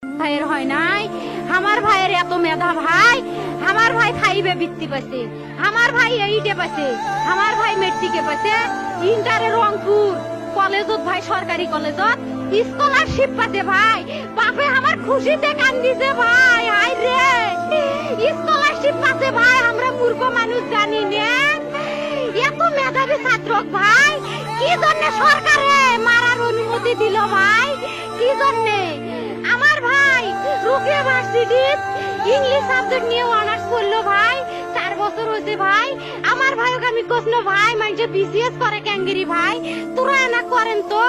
ভাইয়ের হয় নাই, আমার ভাইয়ের এত মেধা ভাই, আমার ভাই খাইবে বৃত্তি পাইছে, আমার ভাই এইটে পাইছে, আমার ভাই মেট্রিকে পাইছে, ইন্টারে রংপুর কলেজত ভাই সরকারি কলেজত স্কলারশিপ পাতে ভাই, বাপে আমার খুশিতে কান্দিছে ভাই, হাই রে স্কলারশিপ পাতে ভাই, আমরা মূর্খ মানুষ জানি না এত মেধাবী ছাত্র ভাই, কি জন্য সরকারে মারার অনুমতি দিল ভাই, কি জন্যে? আমার ভাই রুকিয়া ভার্সিটির ইংলিশ সাবজেক্ট নিয়ে অনার্স করলো ভাই, 4 বছর হয়েছে ভাই। আমার ভাইকে আমি কইনো ভাই মানে বিসিএস করে ক্যাঙ্গেরি ভাই, তোরা না করেন তো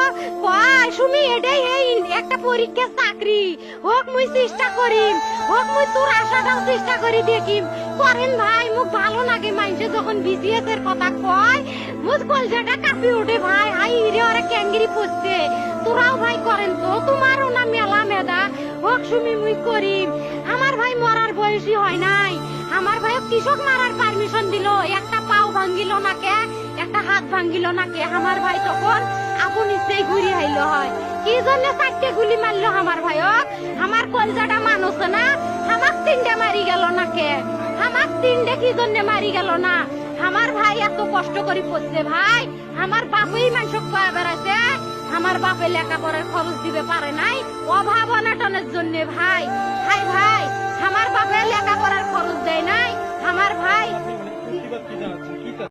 কয় সুমি এটাই এই একটা পরীক্ষা চাকরি হোক, মুই চেষ্টা করিম, হোক মুই তোর আশাটাও চেষ্টা করি দেখিম, করেন ভাই। মুখ ভালো লাগে মানুষে যখন বিসিএস এর কথা কয়, মুখ কলজাটা কাঁপি ওঠে ভাই, হাই রে ওরা ক্যাঙ্গেরি পড়ছে, তোরাও ভাই করেন তো, তোমারও না মেলা মেধা, হোক সুমি মুই করিম। আমার ভাই মরার বয়সী হয় নাই, আমার ভাই কৃষক মারার পারমিশন দিল, একটা পাও ভাঙ্গিল না কে, একটা হাত ভাঙ্গিল না কে, আমার ভাই তখন আপন ইচ্ছেই ঘুরি আইল হয়, কি জন্য 4টে গুলি মারলো আমার ভাইক, আমার কলজাটা মানুষ না, আমার 3টে মারি গেল না কে, আমার 3টে কি জন্য মারি গেল না? আমার ভাই এত কষ্ট করে পড়ছে ভাই, আমার বাপই মানুষ কয়া বেড়াইছে, আমার বাপে লেখাপড়ার খরচ দিবে পারে নাই, অভাব অনাটনের জন্য ভাই, ভাই ভাই আমার বাপে লেখাপড়ার খরচ দেয় নাই, আমার ভাই